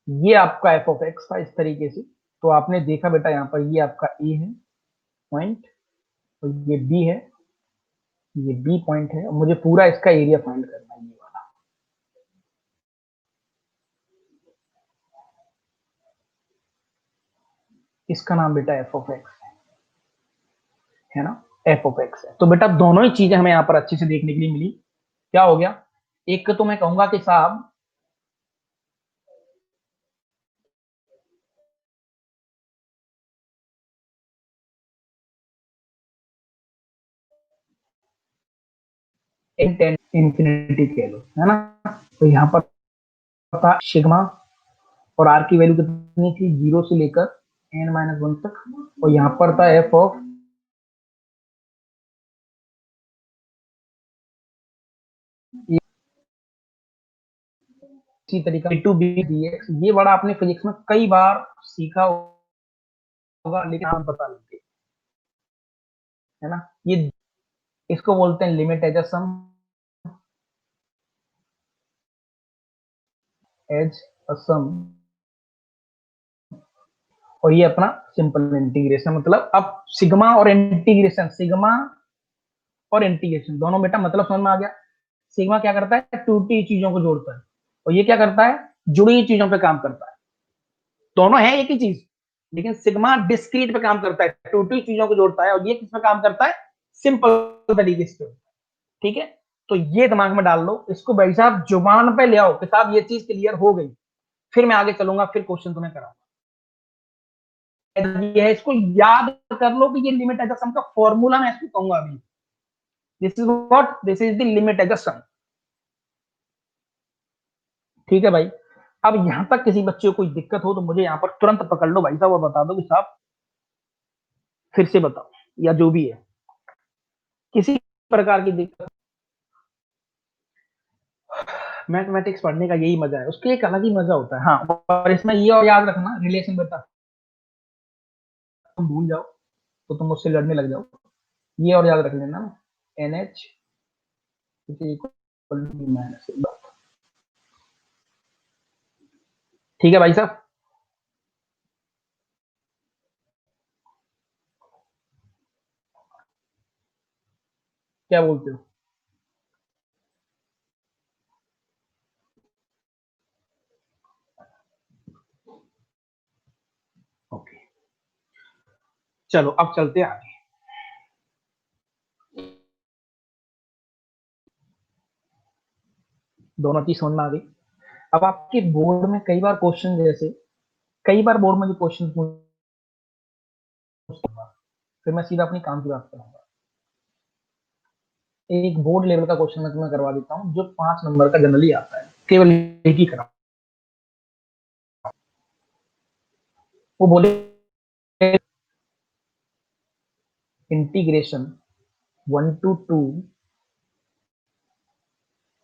ये आपका एफ ऑफ एक्स था इस तरीके से, तो आपने देखा बेटा यहाँ पर ये आपका ए है पॉइंट, और ये बी है, ये बी पॉइंट है, और मुझे पूरा इसका एरिया फाइंड करना है, ये वाला। इसका नाम बेटा एफ ऑफ एक्स है ना, एफ ऑफ एक्स है। तो बेटा दोनों ही चीजें हमें यहाँ पर अच्छे से देखने के लिए मिली। क्या हो गया, एक तो मैं कहूंगा कि साहब इंफिनिटी कह लो, है ना। तो यहाँ पर था सिग्मा, और आर की वैल्यू कितनी थी, 0 से लेकर n-1 तक, और यहाँ पर था एफ ऑफ इसी तरीका टू बी डी एक्स। ये बड़ा आपने फिजिक्स में कई बार सीखा होगा, लेकिन आप पता नहीं, है ना। ये इसको बोलते हैं limit as a sum, as a sum, और ये अपना सिंपल इंटीग्रेशन। मतलब अब सिग्मा और इंटीग्रेशन, सिग्मा और इंटीग्रेशन दोनों बेटा मतलब समझ में आ गया। सिग्मा क्या करता है, टूटी चीजों को जोड़ता है, और ये क्या करता है, जुड़ी हुई चीजों पे काम करता है। दोनों है एक ही चीज, लेकिन सिग्मा डिस्क्रीट पे काम करता है, टूटी चीजों को जोड़ता है, और ये किस पे काम करता है, सिंपल तरीके से। ठीक है, तो ये दिमाग में डाल लो, इसको भाई साहब जुबान पे ले आओ कि साहब ये चीज क्लियर हो गई, फिर मैं आगे चलूंगा, फिर क्वेश्चन तुम्हें कराऊंगा। ये है, इसको याद कर लो कि ये लिमिट एज अ सम का फॉर्मूला मैं इसको कहूंगा अभी। This is what, this is the limit as a sum. ठीक है भाई, अब यहां तक किसी बच्चे को कोई दिक्कत हो तो मुझे यहाँ पर तुरंत पकड़ लो भाई साहब, और बता दो कि साहब फिर से बताओ, या जो भी है, किसी प्रकार की दिक्कत। मैथमेटिक्स पढ़ने का यही मजा है, उसके एक अलग ही मजा होता है। हाँ, और इसमें ये और याद रखना, रिलेशन बेटा तुम भूल जाओ तो तुम मुझसे लड़ने लग जाओ, ये और याद रख लेना, n h equal to minus. ठीक है भाई साहब, क्या बोलते हो? ओके, चलो अब चलते हैं आगे। दोनों चीज समझ में आ गई। अब आपके बोर्ड में कई बार क्वेश्चन जैसे कई बार बोर्ड में जो क्वेश्चन फिर मैं सीधा अपनी काम की बात करूंगा। एक बोर्ड लेवल का क्वेश्चन मैं तुम्हें करवा देता हूँ जो 5 नंबर का जनरली आता है, केवल एक ही करा। वो बोले इंटीग्रेशन 1 to 2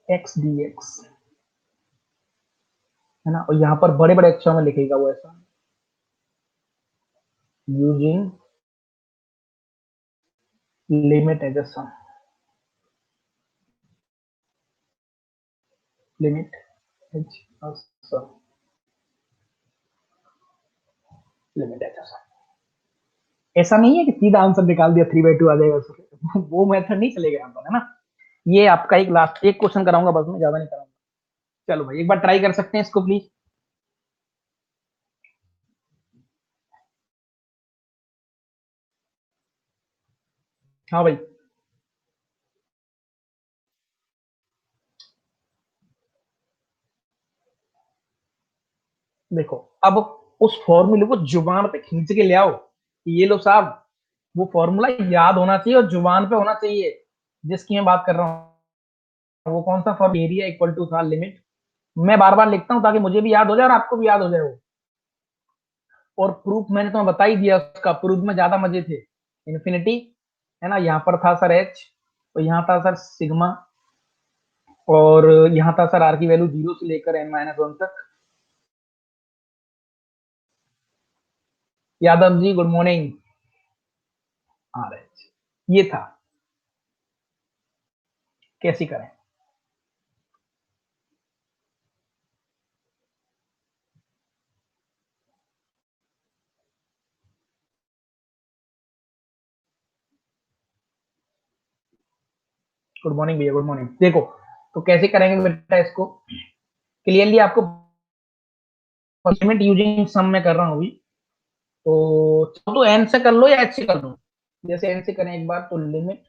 x dx, है ना, और यहाँ पर बड़े बड़े अक्षरों में लिखेगा वो ऐसा, using limit as a sum, limit as a sum, limit as a sum. ऐसा नहीं है कि सीधा आंसर निकाल दिया 3/2 आ जाएगा उससे। वो मेथड नहीं चलेगा यहाँ पर, है ना। ये आपका एक लास्ट एक क्वेश्चन कराऊंगा बस, मैं ज्यादा नहीं कराऊंगा। चलो भाई एक बार ट्राई कर सकते हैं इसको प्लीज। हाँ भाई, देखो अब उस फॉर्मूले को जुबान पे खींच के ले आओ कि ये लो साहब, वो फॉर्मूला याद होना चाहिए और जुबान पे होना चाहिए जिसकी मैं बात कर रहा हूँ। वो कौन सा फॉर्म, एरिया इक्वल टू था लिमिट, मैं बार बार लिखता हूँ ताकि मुझे भी याद हो जाए और आपको भी याद हो जाए वो। और प्रूफ मैंने तुम्हें बता ही दिया उसका, प्रूफ में ज्यादा मजे थे। इन्फिनिटी, है ना, यहाँ पर था सर एच, और यहाँ था सर सिग्मा, और यहाँ था सर आर की वैल्यू 0 से लेकर n-1 तक। Yadav ji good morning. R H, ये था, कैसी करें। गुड मॉर्निंग भैया, गुड मॉर्निंग। देखो तो कैसे करेंगे बेटा इसको, क्लियरली आपको लिमिट यूजिंग सम में कर रहा हूँ अभी। तो एन से कर लो या एच से कर लो। जैसे एन से करें एक बार तो लिमिट